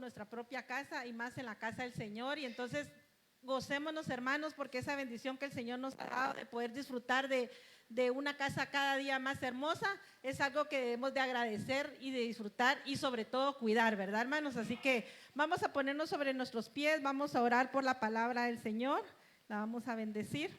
nuestra propia casa y más en la casa del Señor. Y entonces gocémonos, hermanos, porque esa bendición que el Señor nos ha dado de poder disfrutar de una casa cada día más hermosa es algo que debemos de agradecer y de disfrutar y sobre todo cuidar, ¿verdad, hermanos? Así que vamos a ponernos sobre nuestros pies, vamos a orar por la palabra del Señor, la vamos a bendecir.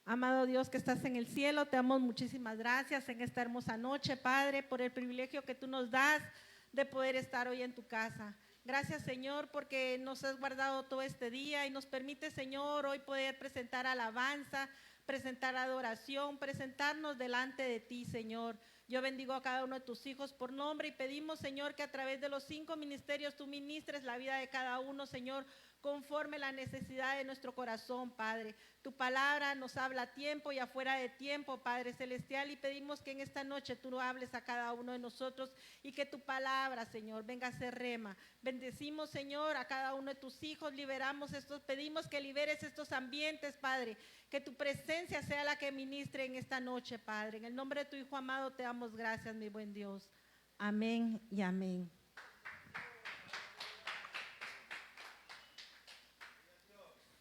Amado Dios que estás en el cielo, te damos muchísimas gracias en esta hermosa noche, Padre, por el privilegio que tú nos das de poder estar hoy en tu casa. Gracias, Señor, porque nos has guardado todo este día y nos permite, Señor, hoy poder presentar alabanza, presentar adoración, presentarnos delante de ti, Señor. Yo bendigo a cada uno de tus hijos por nombre y pedimos, Señor, que a través de los 5 ministerios tú ministres la vida de cada uno, Señor, conforme la necesidad de nuestro corazón, Padre. Tu palabra nos habla a tiempo y afuera de tiempo, Padre Celestial, y pedimos que en esta noche tú hables a cada uno de nosotros y que tu palabra, Señor, venga a ser rema. Bendecimos, Señor, a cada uno de tus hijos, liberamos estos, pedimos que liberes estos ambientes, Padre, que tu presencia sea la que ministre en esta noche, Padre. En el nombre de tu Hijo amado te damos gracias, mi buen Dios. Amén y amén.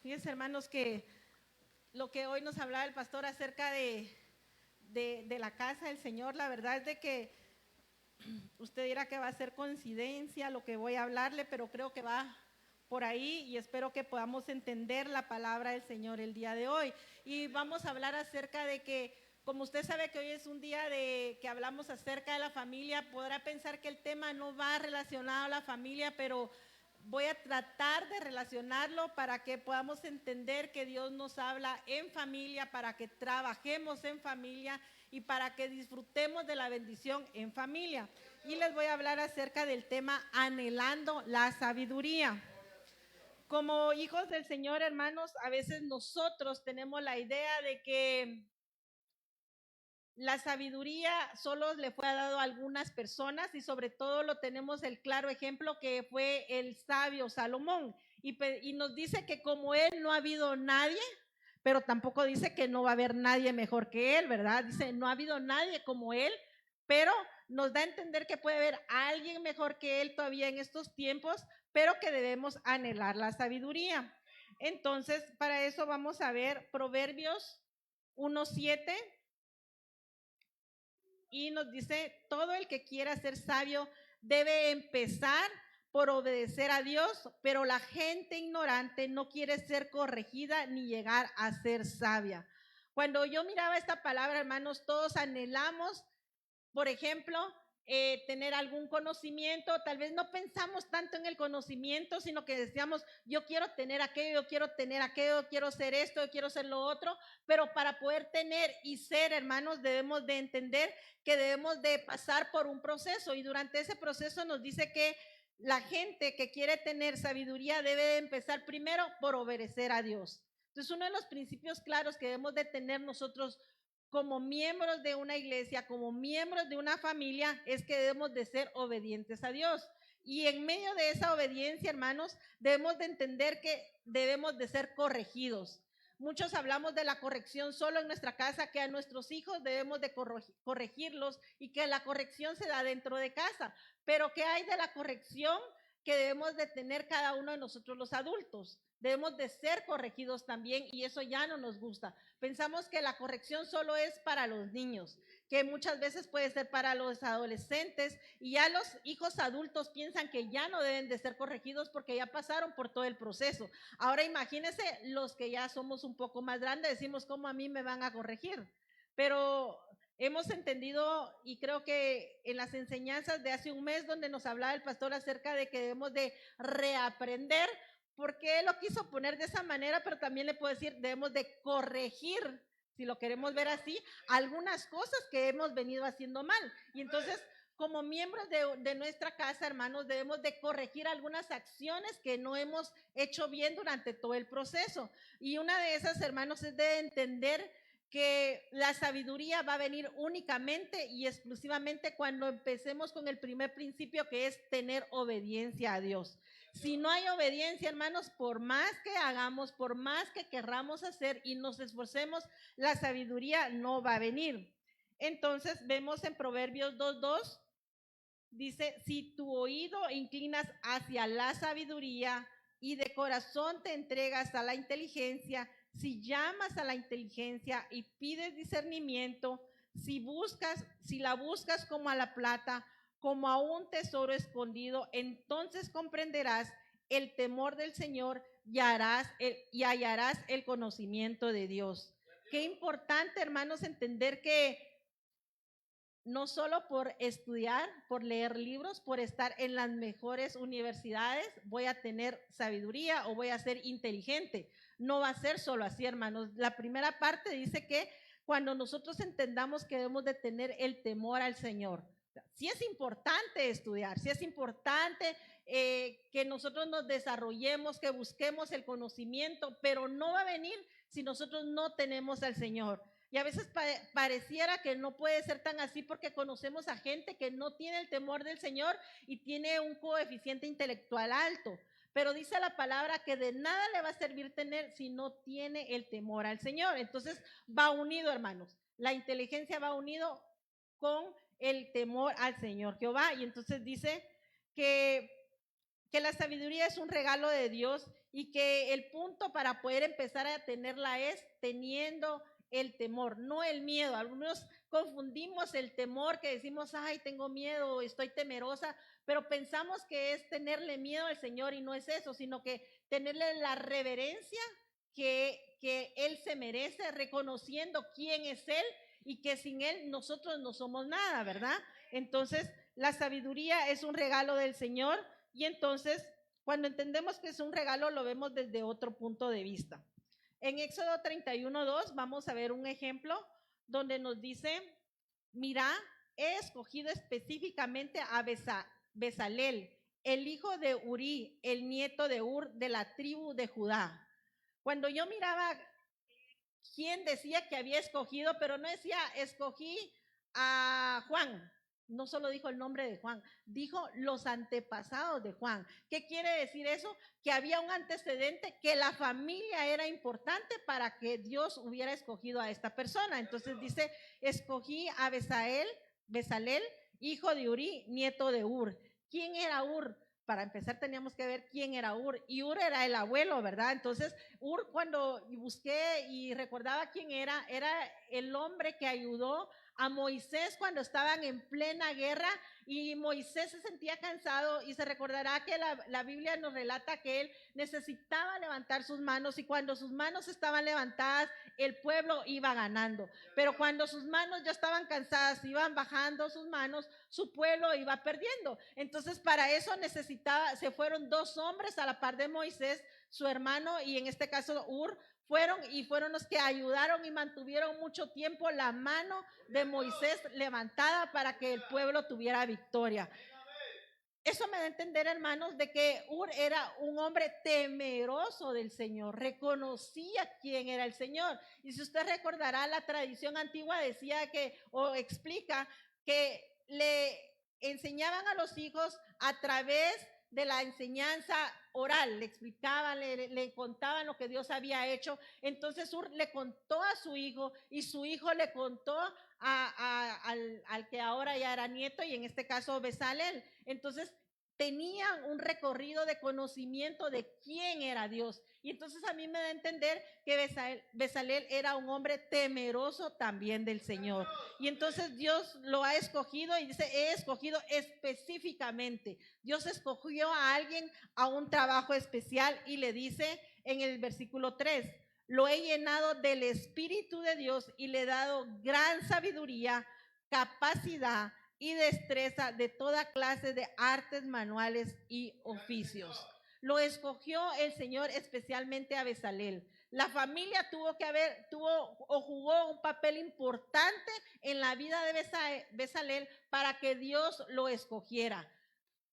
Fíjense, hermanos, que lo que hoy nos hablaba el pastor acerca de la casa del Señor, la verdad es de que usted dirá que va a ser coincidencia lo que voy a hablarle, pero creo que va por ahí y espero que podamos entender la palabra del Señor el día de hoy. Y vamos a hablar acerca de que, como usted sabe que hoy es un día de que hablamos acerca de la familia, podrá pensar que el tema no va relacionado a la familia, pero voy a tratar de relacionarlo para que podamos entender que Dios nos habla en familia, para que trabajemos en familia y para que disfrutemos de la bendición en familia. Y les voy a hablar acerca del tema anhelando la sabiduría. Como hijos del Señor, hermanos, a veces nosotros tenemos la idea de que la sabiduría solo le fue dado a algunas personas y sobre todo lo tenemos el claro ejemplo que fue el sabio Salomón. Y nos dice que como él no ha habido nadie, pero tampoco dice que no va a haber nadie mejor que él, ¿verdad? Dice, no ha habido nadie como él, pero nos da a entender que puede haber alguien mejor que él todavía en estos tiempos, pero que debemos anhelar la sabiduría. Entonces, para eso vamos a ver Proverbios 1:7. Y nos dice, todo el que quiera ser sabio debe empezar por obedecer a Dios, pero la gente ignorante no quiere ser corregida ni llegar a ser sabia. Cuando yo miraba esta palabra, hermanos, todos anhelamos, por ejemplo, tener algún conocimiento. Tal vez no pensamos tanto en el conocimiento, sino que decíamos, yo quiero tener aquello, yo quiero tener aquello, yo quiero ser esto, yo quiero ser lo otro, pero para poder tener y ser, hermanos, debemos de entender que debemos de pasar por un proceso, y durante ese proceso nos dice que la gente que quiere tener sabiduría debe de empezar primero por obedecer a Dios. Entonces, uno de los principios claros que debemos de tener nosotros como miembros de una iglesia, como miembros de una familia, es que debemos de ser obedientes a Dios. Y en medio de esa obediencia, hermanos, debemos de entender que debemos de ser corregidos. Muchos hablamos de la corrección solo en nuestra casa, que a nuestros hijos debemos de corregirlos y que la corrección se da dentro de casa. Pero ¿qué hay de la corrección que debemos de tener cada uno de nosotros los adultos? Debemos de ser corregidos también y eso ya no nos gusta. Pensamos que la corrección solo es para los niños, que muchas veces puede ser para los adolescentes y ya los hijos adultos piensan que ya no deben de ser corregidos porque ya pasaron por todo el proceso. Ahora imagínense los que ya somos un poco más grandes, decimos, ¿cómo a mí me van a corregir? Pero hemos entendido, y creo que en las enseñanzas de hace un mes donde nos hablaba el pastor acerca de que debemos de reaprender, porque él lo quiso poner de esa manera, pero también le puedo decir, debemos de corregir, si lo queremos ver así, algunas cosas que hemos venido haciendo mal. Y entonces, como miembros de nuestra casa, hermanos, debemos de corregir algunas acciones que no hemos hecho bien durante todo el proceso. Y una de esas, hermanos, es de entender que la sabiduría va a venir únicamente y exclusivamente cuando empecemos con el primer principio, que es tener obediencia a Dios. Si no hay obediencia, hermanos, por más que hagamos, por más que querramos hacer y nos esforcemos, la sabiduría no va a venir. Entonces vemos en Proverbios 2:2 dice, si tu oído inclinas hacia la sabiduría y de corazón te entregas a la inteligencia, si llamas a la inteligencia y pides discernimiento, si la buscas como a la plata, como a un tesoro escondido, entonces comprenderás el temor del Señor y hallarás el conocimiento de Dios. Qué importante, hermanos, entender que no solo por estudiar, por leer libros, por estar en las mejores universidades, voy a tener sabiduría o voy a ser inteligente. No va a ser solo así, hermanos. La primera parte dice que cuando nosotros entendamos que debemos de tener el temor al Señor. Sí es importante estudiar, sí es importante que nosotros nos desarrollemos, que busquemos el conocimiento, pero no va a venir si nosotros no tenemos al Señor. Y a veces pareciera que no puede ser tan así porque conocemos a gente que no tiene el temor del Señor y tiene un coeficiente intelectual alto. Pero dice la palabra que de nada le va a servir tener si no tiene el temor al Señor. Entonces va unido, hermanos. La inteligencia va unido con el temor al Señor Jehová. Y entonces dice que la sabiduría es un regalo de Dios y que el punto para poder empezar a tenerla es teniendo el temor, no el miedo. Algunos confundimos el temor, que decimos, ay, tengo miedo, estoy temerosa, pero pensamos que es tenerle miedo al Señor y no es eso, sino que tenerle la reverencia que Él se merece, reconociendo quién es Él y que sin Él nosotros no somos nada, ¿verdad? Entonces, la sabiduría es un regalo del Señor y entonces, cuando entendemos que es un regalo, lo vemos desde otro punto de vista. En Éxodo 31:2 vamos a ver un ejemplo donde nos dice, mira, he escogido específicamente a Bezalel, el hijo de Uri, el nieto de Ur, de la tribu de Judá. Cuando yo miraba quién decía que había escogido, pero no decía, escogí a Juan. No solo dijo el nombre de Juan, dijo los antepasados de Juan. ¿Qué quiere decir eso? Que había un antecedente, que la familia era importante para que Dios hubiera escogido a esta persona. Entonces dice, escogí a Bezalel, hijo de Uri, nieto de Ur. ¿Quién era Ur? Para empezar teníamos que ver quién era Ur, y Ur era el abuelo, ¿verdad? Entonces Ur, cuando busqué y recordaba quién era el hombre que ayudó a Moisés cuando estaban en plena guerra y Moisés se sentía cansado, y se recordará que la Biblia nos relata que él necesitaba levantar sus manos, y cuando sus manos estaban levantadas el pueblo iba ganando, pero cuando sus manos ya estaban cansadas, iban bajando sus manos, su pueblo iba perdiendo. Entonces para eso se fueron dos hombres a la par de Moisés, su hermano y en este caso Ur, fueron los que ayudaron y mantuvieron mucho tiempo la mano de Moisés levantada para que el pueblo tuviera victoria. Eso me da a entender, hermanos, de que Ur era un hombre temeroso del Señor, reconocía quién era el Señor. Y si usted recordará, la tradición antigua decía que, o explica, que le enseñaban a los hijos a través de la enseñanza oral, le explicaban, le contaban lo que Dios había hecho. Entonces Ur le contó a su hijo y su hijo le contó al que ahora ya era nieto, y en este caso Bezalel. Entonces tenían un recorrido de conocimiento de quién era Dios. Y entonces a mí me da a entender que Bezalel era un hombre temeroso también del Señor. Y entonces Dios lo ha escogido y dice, he escogido específicamente. Dios escogió a alguien a un trabajo especial y le dice en el versículo 3, lo he llenado del Espíritu de Dios y le he dado gran sabiduría, capacidad y destreza de toda clase de artes manuales y oficios. Lo escogió el Señor especialmente a Bezalel. La familia jugó un papel importante en la vida de Bezalel para que Dios lo escogiera.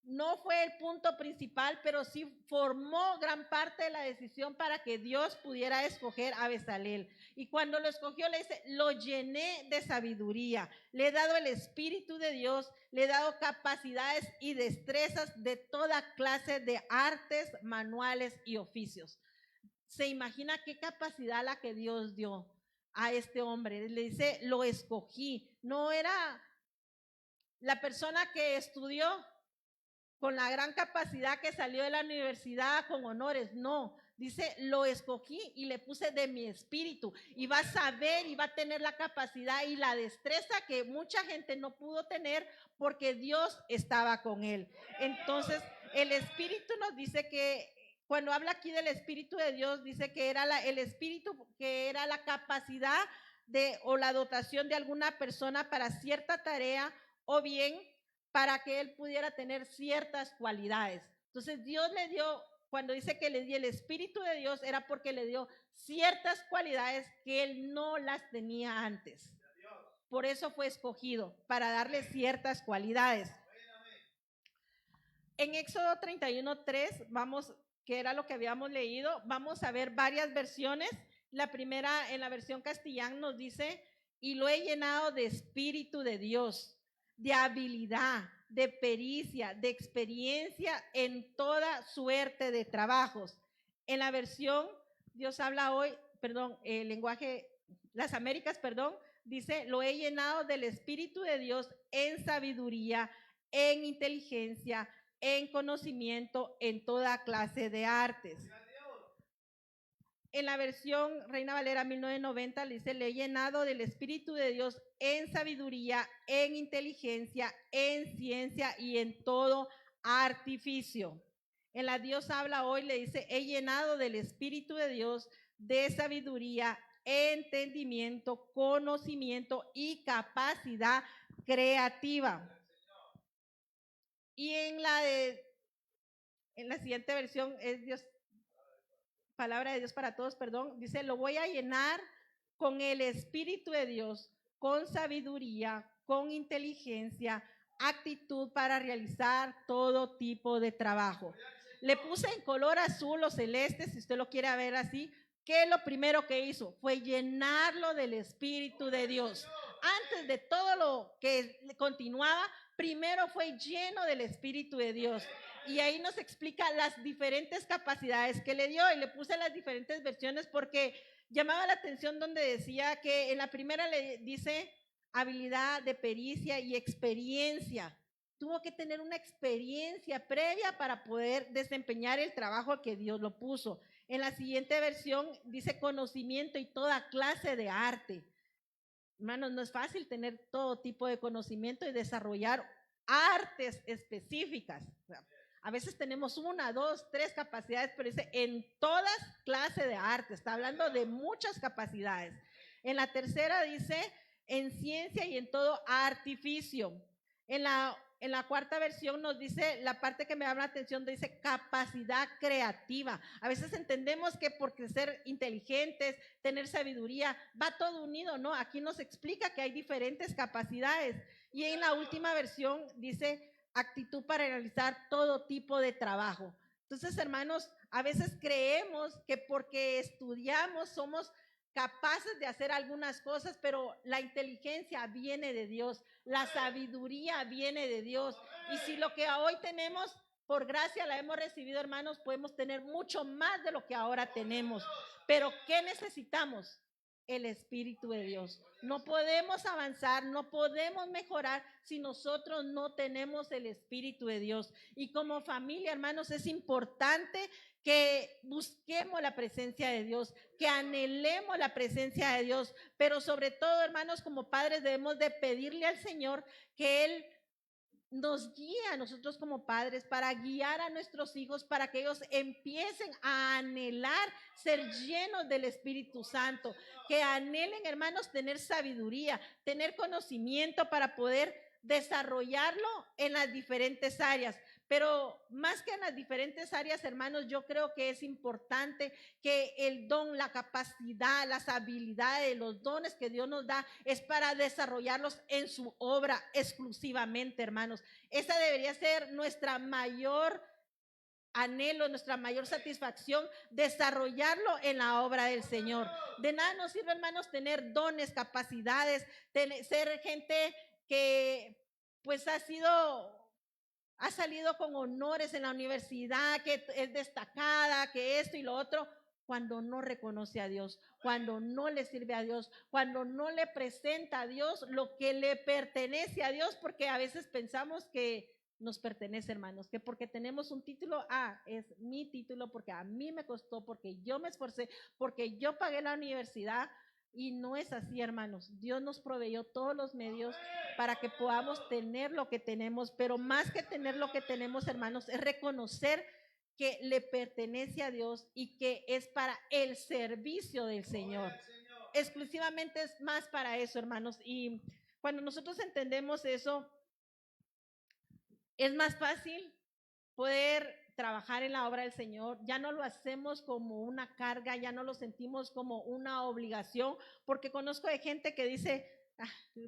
No fue el punto principal, pero sí formó gran parte de la decisión para que Dios pudiera escoger a Bezalel. Y cuando lo escogió, le dice, lo llené de sabiduría, le he dado el Espíritu de Dios, le he dado capacidades y destrezas de toda clase de artes, manuales y oficios. ¿Se imagina qué capacidad la que Dios dio a este hombre? Le dice, lo escogí. No era la persona que estudió con la gran capacidad que salió de la universidad con honores. No, dice, lo escogí y le puse de mi espíritu y va a saber y va a tener la capacidad y la destreza que mucha gente no pudo tener porque Dios estaba con él. Entonces, el espíritu nos dice que cuando habla aquí del espíritu de Dios, dice que era el espíritu que era la capacidad de o la dotación de alguna persona para cierta tarea o bien para que él pudiera tener ciertas cualidades. Entonces Dios le dio, cuando dice que le dio el Espíritu de Dios, era porque le dio ciertas cualidades que él no las tenía antes. Por eso fue escogido, para darle ciertas cualidades. En Éxodo 31:3, vamos, que era lo que habíamos leído, vamos a ver varias versiones. La primera, en la versión castellana, nos dice, y lo he llenado de Espíritu de Dios, de habilidad, de pericia, de experiencia en toda suerte de trabajos. En la versión Dios habla hoy, el lenguaje, las Américas, dice, lo he llenado del Espíritu de Dios en sabiduría, en inteligencia, en conocimiento, en toda clase de artes. En la versión Reina Valera 1990 le dice, le he llenado del Espíritu de Dios en sabiduría, en inteligencia, en ciencia y en todo artificio. En la Dios habla hoy le dice, he llenado del Espíritu de Dios de sabiduría, entendimiento, conocimiento y capacidad creativa. Y en la siguiente versión es Dios, palabra de Dios para todos, dice, lo voy a llenar con el Espíritu de Dios, con sabiduría, con inteligencia, actitud para realizar todo tipo de trabajo. Le puse en color azul o celeste, si usted lo quiere ver así. ¿Qué lo primero que hizo? Fue llenarlo del Espíritu de Dios. Antes de todo lo que continuaba, primero fue lleno del Espíritu de Dios. Y ahí nos explica las diferentes capacidades que le dio y le puse las diferentes versiones porque llamaba la atención donde decía que en la primera le dice habilidad de pericia y experiencia. Tuvo que tener una experiencia previa para poder desempeñar el trabajo que Dios lo puso. En la siguiente versión dice conocimiento y toda clase de arte. Hermanos, no es fácil tener todo tipo de conocimiento y desarrollar artes específicas. A veces tenemos 1, 2, 3 capacidades, pero dice en todas clases de arte. Está hablando de muchas capacidades. En la tercera dice en ciencia y en todo artificio. En la cuarta versión nos dice, la parte que me llama la atención, dice capacidad creativa. A veces entendemos que por ser inteligentes, tener sabiduría, va todo unido, ¿no? Aquí nos explica que hay diferentes capacidades. Y en la última versión dice actitud para realizar todo tipo de trabajo. Entonces, hermanos, a veces creemos que porque estudiamos somos capaces de hacer algunas cosas, pero la inteligencia viene de Dios, la sabiduría viene de Dios. Y si lo que hoy tenemos, por gracia la hemos recibido, hermanos, podemos tener mucho más de lo que ahora tenemos. Pero ¿qué necesitamos? El Espíritu de Dios. No podemos avanzar, no podemos mejorar si nosotros no tenemos el Espíritu de Dios. Y como familia, hermanos, es importante que busquemos la presencia de Dios, que anhelemos la presencia de Dios, pero sobre todo, hermanos, como padres debemos de pedirle al Señor que Él nos guía a nosotros como padres para guiar a nuestros hijos, para que ellos empiecen a anhelar ser llenos del Espíritu Santo, que anhelen, hermanos, tener sabiduría, tener conocimiento para poder desarrollarlo en las diferentes áreas. Pero más que en las diferentes áreas, hermanos, yo creo que es importante que el don, la capacidad, las habilidades, los dones que Dios nos da es para desarrollarlos en su obra exclusivamente, hermanos. Esa debería ser nuestra mayor anhelo, nuestra mayor satisfacción, desarrollarlo en la obra del Señor. De nada nos sirve, hermanos, tener dones, capacidades, ser gente que pues ha salido con honores en la universidad, que es destacada, que esto y lo otro, cuando no reconoce a Dios, cuando no le sirve a Dios, cuando no le presenta a Dios lo que le pertenece a Dios, porque a veces pensamos que nos pertenece, hermanos, que porque tenemos un título, es mi título, porque a mí me costó, porque yo me esforcé, porque yo pagué la universidad, y no es así, hermanos. Dios nos proveyó todos los medios para que podamos tener lo que tenemos, pero más que tener lo que tenemos, hermanos, es reconocer que le pertenece a Dios y que es para el servicio del Señor. Exclusivamente es más para eso, hermanos. Y cuando nosotros entendemos eso, es más fácil poder trabajar en la obra del Señor. Ya no lo hacemos como una carga, ya no lo sentimos como una obligación, porque conozco de gente que dice,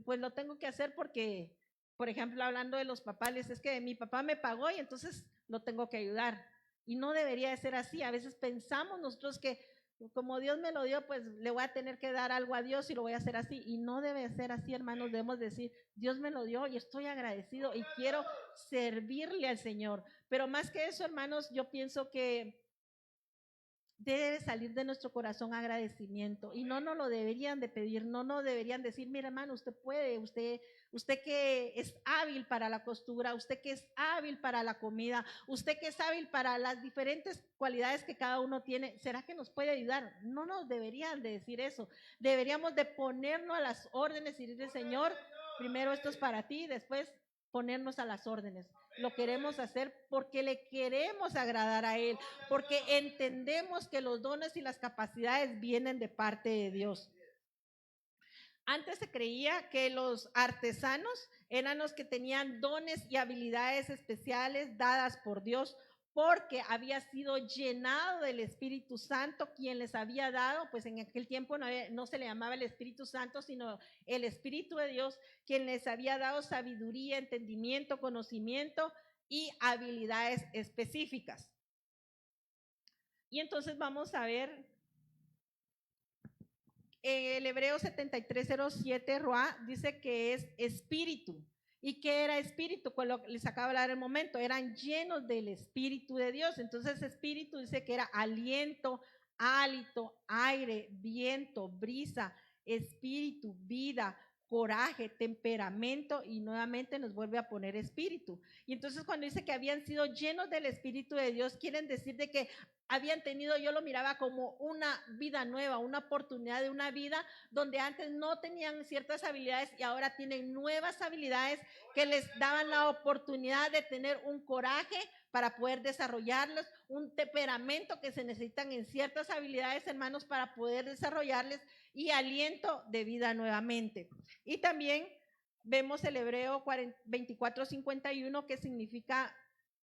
pues lo tengo que hacer porque, por ejemplo, hablando de los papás, es que mi papá me pagó y entonces lo tengo que ayudar. Y no debería de ser así. A veces pensamos nosotros que como Dios me lo dio, pues le voy a tener que dar algo a Dios y lo voy a hacer así. Y no debe ser así, hermanos. Debemos decir, Dios me lo dio y estoy agradecido y quiero servirle al Señor. Pero más que eso, hermanos, yo pienso que debe salir de nuestro corazón agradecimiento y no nos lo deberían de pedir, no nos deberían decir, mira hermano, usted puede, usted que es hábil para la costura, usted que es hábil para la comida, usted que es hábil para las diferentes cualidades que cada uno tiene, ¿será que nos puede ayudar? No nos deberían de decir eso, deberíamos de ponernos a las órdenes y decirle, Señor, primero esto es para ti, después ponernos a las órdenes. Lo queremos hacer porque le queremos agradar a Él, porque entendemos que los dones y las capacidades vienen de parte de Dios. Antes se creía que los artesanos eran los que tenían dones y habilidades especiales dadas por Dios, porque había sido llenado del Espíritu Santo, quien les había dado, pues en aquel tiempo no se le llamaba el Espíritu Santo, sino el Espíritu de Dios, quien les había dado sabiduría, entendimiento, conocimiento y habilidades específicas. Y entonces vamos a ver el Hebreo 73:07, Roa, dice que es espíritu. ¿Y qué era espíritu? Pues lo que les acabo de hablar en el momento, eran llenos del Espíritu de Dios. Entonces espíritu dice que era aliento, hálito, aire, viento, brisa, espíritu, vida, coraje, temperamento, y nuevamente nos vuelve a poner espíritu. Y entonces cuando dice que habían sido llenos del Espíritu de Dios, quieren decir de que habían tenido, yo lo miraba como una vida nueva, una oportunidad de una vida donde antes no tenían ciertas habilidades y ahora tienen nuevas habilidades que les daban la oportunidad de tener un coraje para poder desarrollarlos, un temperamento que se necesitan en ciertas habilidades, hermanos, para poder desarrollarles, y aliento de vida nuevamente. Y también vemos el Hebreo 24:51, que significa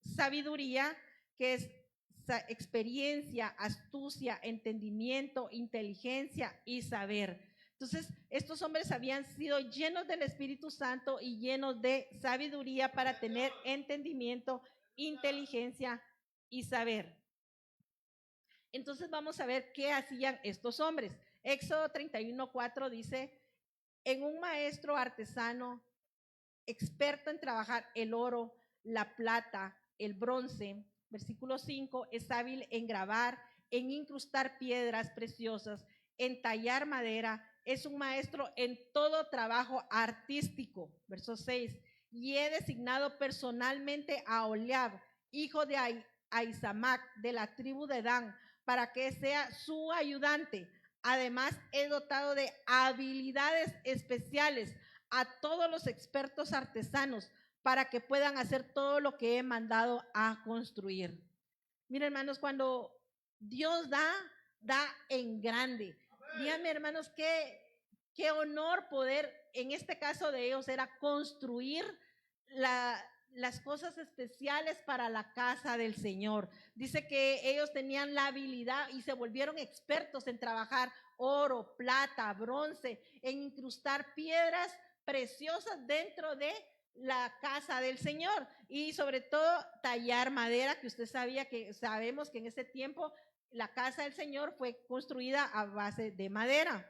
sabiduría, que es experiencia, astucia, entendimiento, inteligencia y saber. Entonces, estos hombres habían sido llenos del Espíritu Santo y llenos de sabiduría para tener entendimiento, inteligencia y saber. Entonces, vamos a ver qué hacían estos hombres. Éxodo 31:4 dice, en un maestro artesano, experto en trabajar el oro, la plata, el bronce. Versículo 5, es hábil en grabar, en incrustar piedras preciosas, en tallar madera, es un maestro en todo trabajo artístico. Verso 6, y he designado personalmente a Oliab, hijo de Ahisamac, de la tribu de Dan, para que sea su ayudante. Además, he dotado de habilidades especiales a todos los expertos artesanos para que puedan hacer todo lo que he mandado a construir. Miren, hermanos, cuando Dios da en grande. Díganme, hermanos, qué honor poder, en este caso de ellos, era construir las cosas especiales para la casa del Señor. Dice que ellos tenían la habilidad y se volvieron expertos en trabajar oro, plata, bronce, en incrustar piedras preciosas dentro de la casa del Señor, y sobre todo tallar madera, que usted sabemos que en ese tiempo la casa del Señor fue construida a base de madera,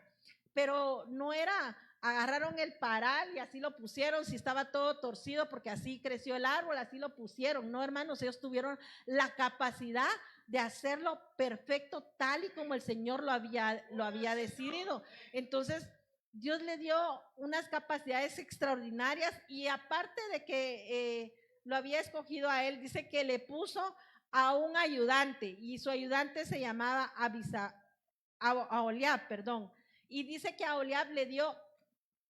pero no era agarraron el paral y así lo pusieron, si estaba todo torcido porque así creció el árbol, así lo pusieron. No, hermanos, ellos tuvieron la capacidad de hacerlo perfecto tal y como el Señor lo había decidido. Entonces, Dios le dio unas capacidades extraordinarias y aparte de que lo había escogido a él, dice que le puso a un ayudante y su ayudante se llamaba Aholiab, perdón. Y dice que a Aholiab le dio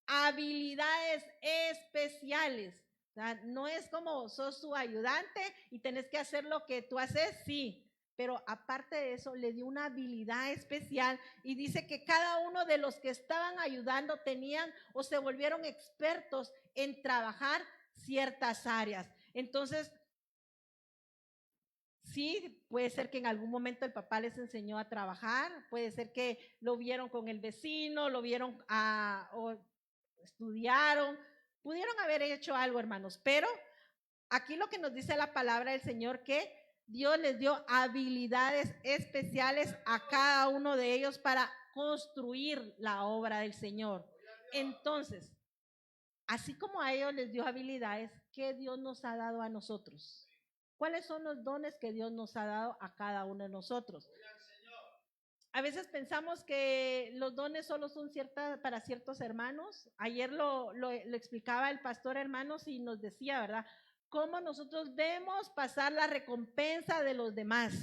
habilidades especiales. O sea, no es como sos su ayudante y tenés que hacer lo que tú haces, sí, pero aparte de eso le dio una habilidad especial y dice que cada uno de los que estaban ayudando tenían o se volvieron expertos en trabajar ciertas áreas. Entonces, sí, puede ser que en algún momento el papá les enseñó a trabajar, puede ser que lo vieron con el vecino, lo vieron o estudiaron, pudieron haber hecho algo, hermanos, pero aquí lo que nos dice la palabra del Señor, que Dios les dio habilidades especiales a cada uno de ellos para construir la obra del Señor. Entonces, así como a ellos les dio habilidades, ¿qué Dios nos ha dado a nosotros? ¿Cuáles son los dones que Dios nos ha dado a cada uno de nosotros? A veces pensamos que los dones solo son para ciertos hermanos. Ayer lo explicaba el pastor, hermanos, y nos decía, ¿verdad? Cómo nosotros vemos pasar la recompensa de los demás,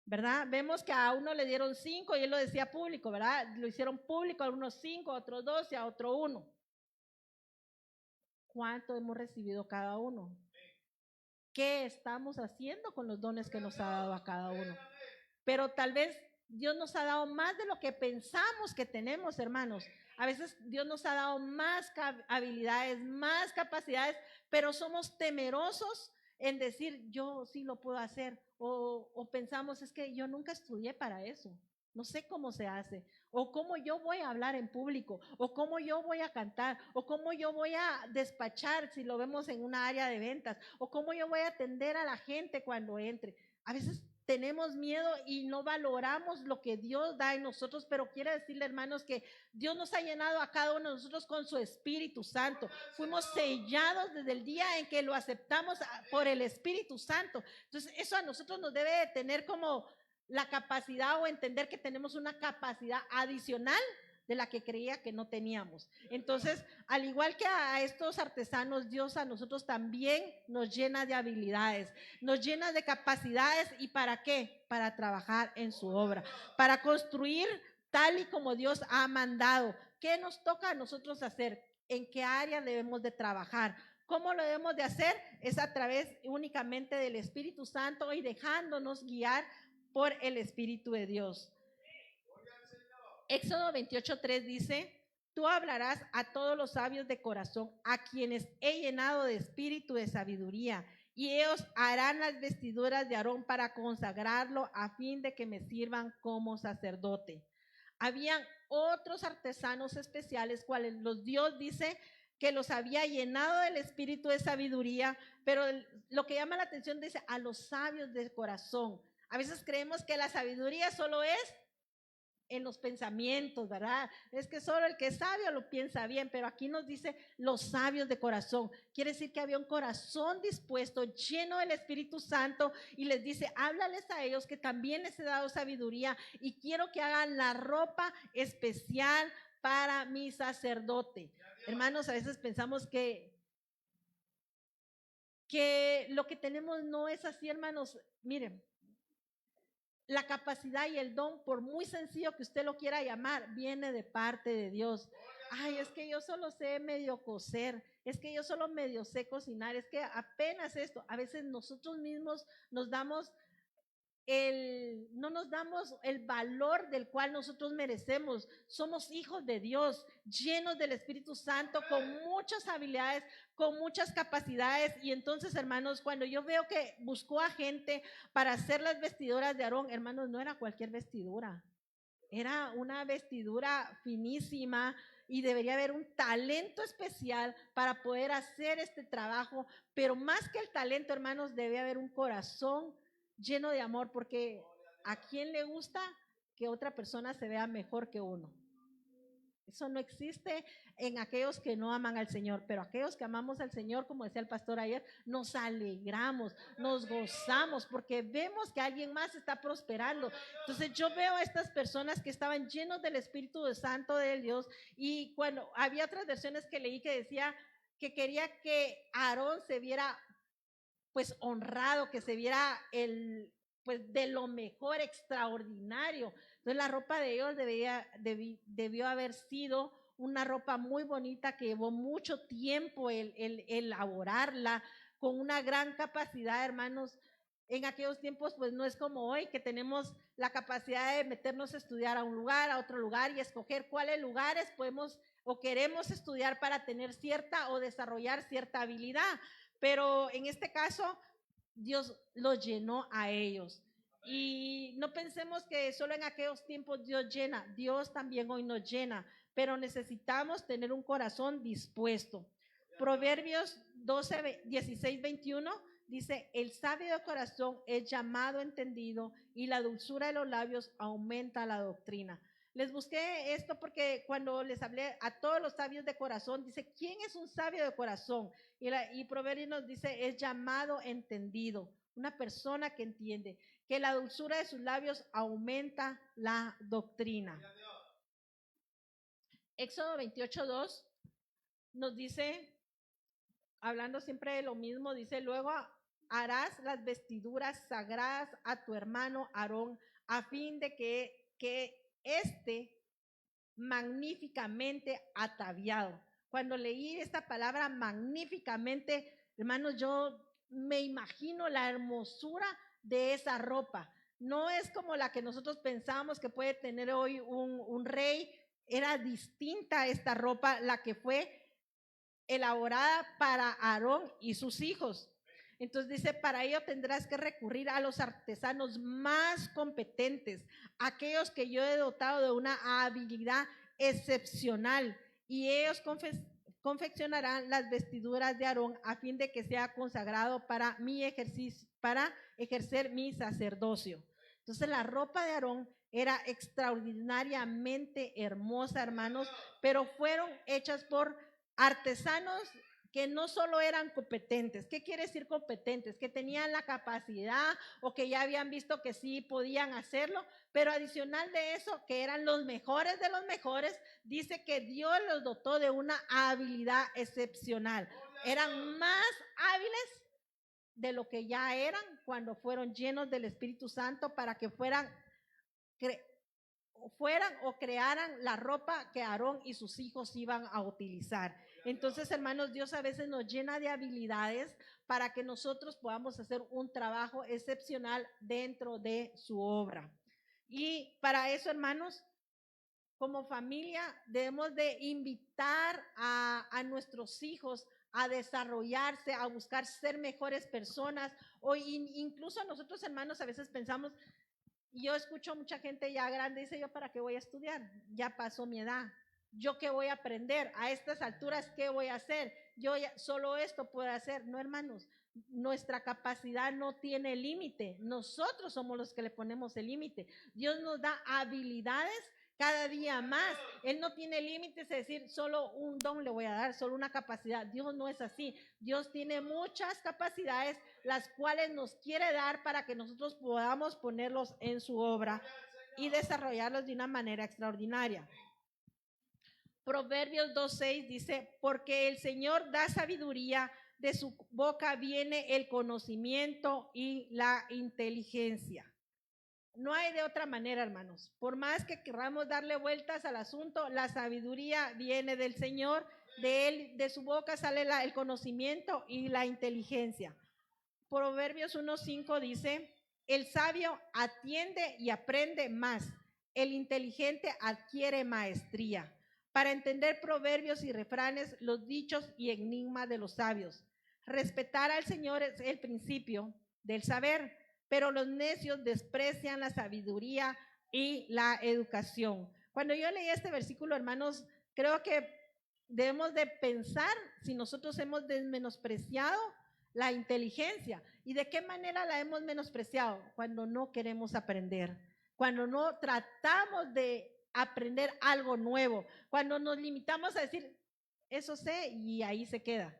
¿verdad? Vemos que a uno le dieron 5 y él lo decía público, ¿verdad? Lo hicieron público, a unos 5, a otros 2 y a otro 1. ¿Cuánto hemos recibido cada uno? ¿Qué estamos haciendo con los dones que nos ha dado a cada uno? Pero tal vez Dios nos ha dado más de lo que pensamos que tenemos, hermanos. A veces Dios nos ha dado más habilidades, más capacidades, pero somos temerosos en decir, yo sí lo puedo hacer. O pensamos, es que yo nunca estudié para eso. No sé cómo se hace, o cómo yo voy a hablar en público, o cómo yo voy a cantar, o cómo yo voy a despachar si lo vemos en una área de ventas, o cómo yo voy a atender a la gente cuando entre. A veces tenemos miedo y no valoramos lo que Dios da en nosotros, pero quiero decirle, hermanos, que Dios nos ha llenado a cada uno de nosotros con su Espíritu Santo. Fuimos sellados desde el día en que lo aceptamos por el Espíritu Santo. Entonces, eso a nosotros nos debe de tener como la capacidad o entender que tenemos una capacidad adicional de la que creía que no teníamos. Entonces, al igual que a estos artesanos, Dios a nosotros también nos llena de habilidades, nos llena de capacidades. ¿Y para qué? Para trabajar en su obra, para construir tal y como Dios ha mandado. ¿Qué nos toca a nosotros hacer? ¿En qué área debemos de trabajar? ¿Cómo lo debemos de hacer? Es a través únicamente del Espíritu Santo y dejándonos guiar por el Espíritu de Dios. Éxodo 28:3 dice, tú hablarás a todos los sabios de corazón, a quienes he llenado de espíritu de sabiduría, y ellos harán las vestiduras de Aarón para consagrarlo a fin de que me sirvan como sacerdote. Habían otros artesanos especiales, cuales los Dios dice que los había llenado del espíritu de sabiduría, pero lo que llama la atención dice a los sabios del corazón. A veces creemos que la sabiduría solo es en los pensamientos, ¿verdad? Es que solo el que es sabio lo piensa bien, pero aquí nos dice los sabios de corazón. Quiere decir que había un corazón dispuesto, lleno del Espíritu Santo, y les dice, háblales a ellos que también les he dado sabiduría y quiero que hagan la ropa especial para mi sacerdote. Hermanos, a veces pensamos que lo que tenemos no es así, hermanos. Miren, la capacidad y el don, por muy sencillo que usted lo quiera llamar, viene de parte de Dios. Ay, es que yo solo sé medio coser, es que yo solo medio sé cocinar, es que apenas esto. A veces nosotros mismos nos damos no nos damos el valor del cual nosotros merecemos. Somos hijos de Dios, llenos del Espíritu Santo, con muchas habilidades, con muchas capacidades. Y entonces, hermanos, cuando yo veo que buscó a gente para hacer las vestiduras de Aarón, hermanos, no era cualquier vestidura, era una vestidura finísima y debería haber un talento especial para poder hacer este trabajo. Pero más que el talento, hermanos, debe haber un corazón lleno de amor, porque ¿a quién le gusta que otra persona se vea mejor que uno? Eso no existe en aquellos que no aman al Señor, pero aquellos que amamos al Señor, como decía el pastor ayer, nos alegramos, nos gozamos porque vemos que alguien más está prosperando. Entonces yo veo a estas personas que estaban llenos del Espíritu Santo de Dios, y cuando había otras versiones que leí que decía que quería que Aarón se viera pues honrado, que se viera pues de lo mejor, extraordinario. Entonces la ropa de ellos debió haber sido una ropa muy bonita que llevó mucho tiempo el elaborarla, con una gran capacidad, hermanos. En aquellos tiempos pues no es como hoy, que tenemos la capacidad de meternos a estudiar a un lugar, a otro lugar, y escoger cuáles lugares podemos o queremos estudiar para tener cierta o desarrollar cierta habilidad. Pero en este caso, Dios los llenó a ellos. Y no pensemos que solo en aquellos tiempos Dios llena, Dios también hoy nos llena, pero necesitamos tener un corazón dispuesto. Proverbios 12, 16, 21 dice: el sabio de corazón es llamado entendido, y la dulzura de los labios aumenta la doctrina. Les busqué esto porque cuando les hablé a todos los sabios de corazón, dice, ¿quién es un sabio de corazón? Y Proverbios nos dice, es llamado entendido, una persona que entiende, que la dulzura de sus labios aumenta la doctrina. Éxodo 28:2 nos dice, hablando siempre de lo mismo, dice, luego harás las vestiduras sagradas a tu hermano Aarón, a fin de que esté magníficamente ataviado. Cuando leí esta palabra magníficamente, hermanos, yo me imagino la hermosura de esa ropa. No es como la que nosotros pensamos que puede tener hoy un rey. Era distinta esta ropa, la que fue elaborada para Aarón y sus hijos. Entonces dice, para ello tendrás que recurrir a los artesanos más competentes, aquellos que yo he dotado de una habilidad excepcional, y ellos confeccionarán las vestiduras de Aarón a fin de que sea consagrado para mi ejercicio, para ejercer mi sacerdocio. Entonces la ropa de Aarón era extraordinariamente hermosa, hermanos, pero fueron hechas por artesanos que no solo eran competentes. ¿Qué quiere decir competentes? Que tenían la capacidad o que ya habían visto que sí podían hacerlo, pero adicional de eso, que eran los mejores de los mejores, dice que Dios los dotó de una habilidad excepcional. Eran más hábiles de lo que ya eran cuando fueron llenos del Espíritu Santo, para que fueran o crearan la ropa que Aarón y sus hijos iban a utilizar. Entonces, hermanos, Dios a veces nos llena de habilidades para que nosotros podamos hacer un trabajo excepcional dentro de su obra. Y para eso, hermanos, como familia debemos de invitar a nuestros hijos a desarrollarse, a buscar ser mejores personas. O incluso nosotros, hermanos, a veces pensamos, yo escucho a mucha gente ya grande, dice, yo para qué voy a estudiar, ya pasó mi edad, yo qué voy a aprender, a estas alturas qué voy a hacer, yo ya, solo esto puedo hacer. No, hermanos, nuestra capacidad no tiene límite, nosotros somos los que le ponemos el límite. Dios nos da habilidades cada día más. Él no tiene límites, es decir, solo un don le voy a dar, solo una capacidad. Dios no es así. Dios tiene muchas capacidades, las cuales nos quiere dar para que nosotros podamos ponerlos en su obra y desarrollarlos de una manera extraordinaria. Proverbios 2:6 dice, porque el Señor da sabiduría, de su boca viene el conocimiento y la inteligencia. No hay de otra manera, hermanos. Por más que queramos darle vueltas al asunto, la sabiduría viene del Señor, de él, de su boca sale el conocimiento y la inteligencia. Proverbios 1:5 dice, el sabio atiende y aprende más, el inteligente adquiere maestría, para entender proverbios y refranes, los dichos y enigmas de los sabios. Respetar al Señor es el principio del saber, pero los necios desprecian la sabiduría y la educación. Cuando yo leí este versículo, hermanos, creo que debemos de pensar si nosotros hemos menospreciado la inteligencia. ¿Y de qué manera la hemos menospreciado? Cuando no queremos aprender, cuando no tratamos de aprender algo nuevo. Cuando nos limitamos a decir, eso sé y ahí se queda.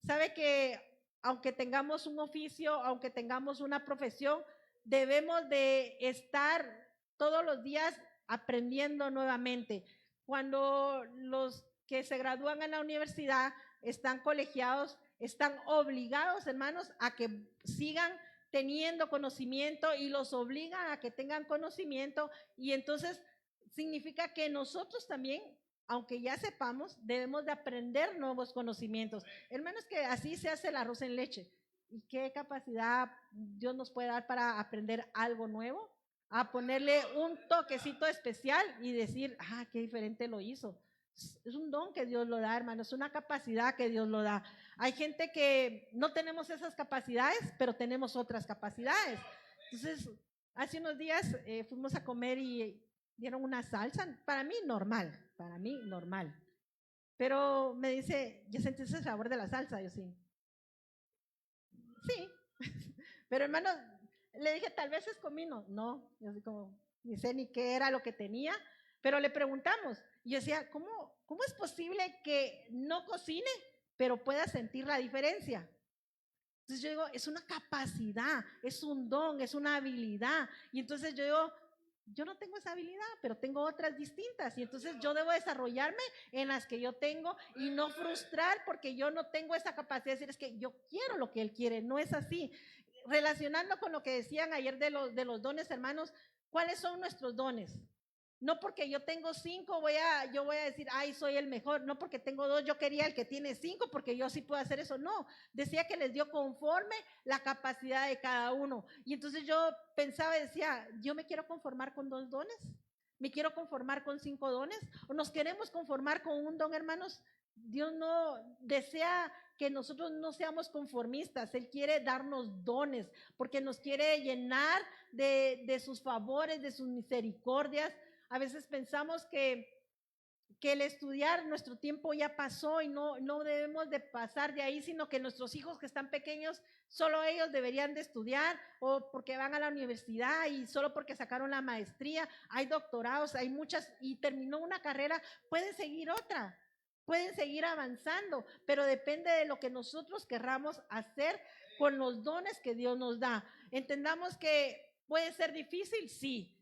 Sabe que aunque tengamos un oficio, aunque tengamos una profesión, debemos de estar todos los días aprendiendo nuevamente. Cuando los que se gradúan en la universidad están colegiados, están obligados, hermanos, a que sigan teniendo conocimiento y los obligan a que tengan conocimiento, y entonces significa que nosotros también, aunque ya sepamos, debemos de aprender nuevos conocimientos. Hermanos, que así se hace el arroz en leche. ¿Y qué capacidad Dios nos puede dar para aprender algo nuevo? A ponerle un toquecito especial y decir, qué diferente lo hizo. Es un don que Dios lo da, hermanos, es una capacidad que Dios lo da. Hay gente que no tenemos esas capacidades, pero tenemos otras capacidades. Entonces, hace unos días fuimos a comer y dieron una salsa, para mí normal. Pero me dice, ¿ya sentiste el sabor de la salsa? Yo sí. Sí. Pero hermano, le dije, tal vez es comino. No, yo así como, ni sé ni qué era lo que tenía, pero le preguntamos. Y yo decía, ¿cómo es posible que no cocine, pero pueda sentir la diferencia? Entonces yo digo, es una capacidad, es un don, es una habilidad. Y entonces yo digo, yo no tengo esa habilidad, pero tengo otras distintas, y entonces yo debo desarrollarme en las que yo tengo y no frustrar porque yo no tengo esa capacidad de decir, es que yo quiero lo que él quiere. No es así. Relacionando con lo que decían ayer de los dones, hermanos, ¿cuáles son nuestros dones? No porque yo tengo 5 yo voy a decir, soy el mejor. No porque tengo 2, yo quería el que tiene 5 porque yo sí puedo hacer eso. No, decía que les dio conforme la capacidad de cada uno. Y entonces yo pensaba y decía, yo me quiero conformar con 2 dones, me quiero conformar con 5 dones, o nos queremos conformar con un don, hermanos. Dios no desea que nosotros no seamos conformistas. Él quiere darnos dones porque nos quiere llenar de sus favores, de sus misericordias. A veces pensamos que el estudiar, nuestro tiempo ya pasó y no debemos de pasar de ahí, sino que nuestros hijos que están pequeños, solo ellos deberían de estudiar, o porque van a la universidad y solo porque sacaron la maestría. Hay doctorados, hay muchas, y terminó una carrera, pueden seguir otra, pueden seguir avanzando, pero depende de lo que nosotros querramos hacer con los dones que Dios nos da. Entendamos que puede ser difícil, sí.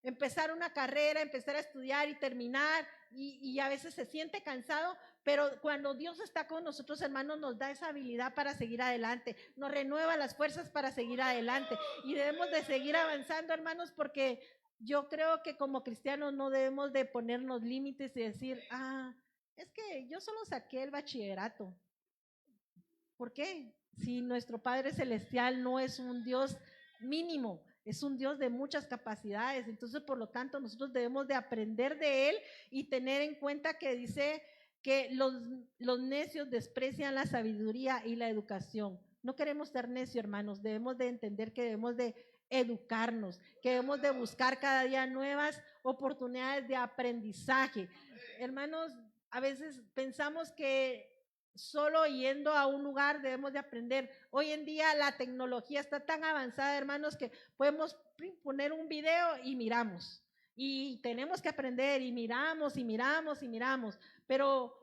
Empezar una carrera, empezar a estudiar y terminar, y a veces se siente cansado, pero cuando Dios está con nosotros, hermanos, nos da esa habilidad para seguir adelante, nos renueva las fuerzas para seguir adelante, y debemos de seguir avanzando, hermanos, porque yo creo que como cristianos no debemos de ponernos límites y decir, es que yo solo saqué el bachillerato. ¿Por qué? Si nuestro Padre Celestial no es un Dios mínimo, es un Dios de muchas capacidades. Entonces, por lo tanto, nosotros debemos de aprender de Él y tener en cuenta que dice que los necios desprecian la sabiduría y la educación. No queremos ser necios, hermanos. Debemos de entender que debemos de educarnos, que debemos de buscar cada día nuevas oportunidades de aprendizaje. Hermanos, a veces pensamos que solo yendo a un lugar debemos de aprender. Hoy en día la tecnología está tan avanzada, hermanos, que podemos poner un video y miramos. Y tenemos que aprender y miramos y miramos y miramos. Pero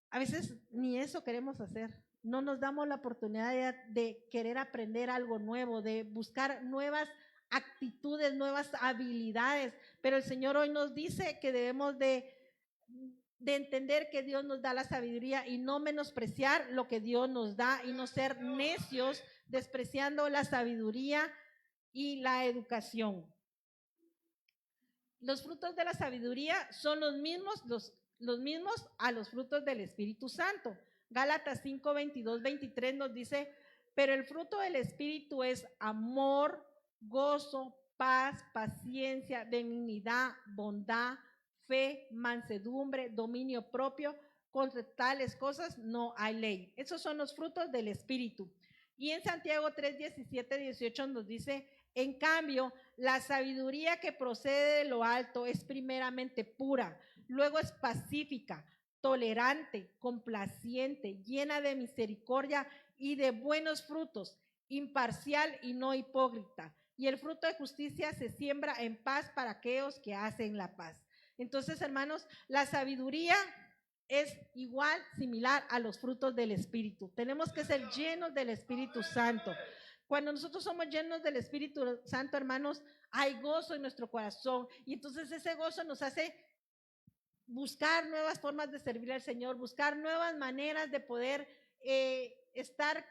a veces ni eso queremos hacer. No nos damos la oportunidad de querer aprender algo nuevo, de buscar nuevas actitudes, nuevas habilidades. Pero el Señor hoy nos dice que debemos de entender que Dios nos da la sabiduría y no menospreciar lo que Dios nos da, y no ser necios despreciando la sabiduría y la educación. Los frutos de la sabiduría son los mismos a los frutos del Espíritu Santo. Gálatas 5, 22, 23 nos dice, pero el fruto del Espíritu es amor, gozo, paz, paciencia, benignidad, bondad, fe, mansedumbre, dominio propio. Contra tales cosas no hay ley. Esos son los frutos del Espíritu. Y en Santiago 3, 17, 18 nos dice, en cambio, la sabiduría que procede de lo alto es primeramente pura, luego es pacífica, tolerante, complaciente, llena de misericordia y de buenos frutos, imparcial y no hipócrita. Y el fruto de justicia se siembra en paz para aquellos que hacen la paz. Entonces, hermanos, la sabiduría es igual, similar a los frutos del Espíritu. Tenemos que ser llenos del Espíritu Santo. Cuando nosotros somos llenos del Espíritu Santo, hermanos, hay gozo en nuestro corazón. Y entonces ese gozo nos hace buscar nuevas formas de servir al Señor, buscar nuevas maneras de poder estar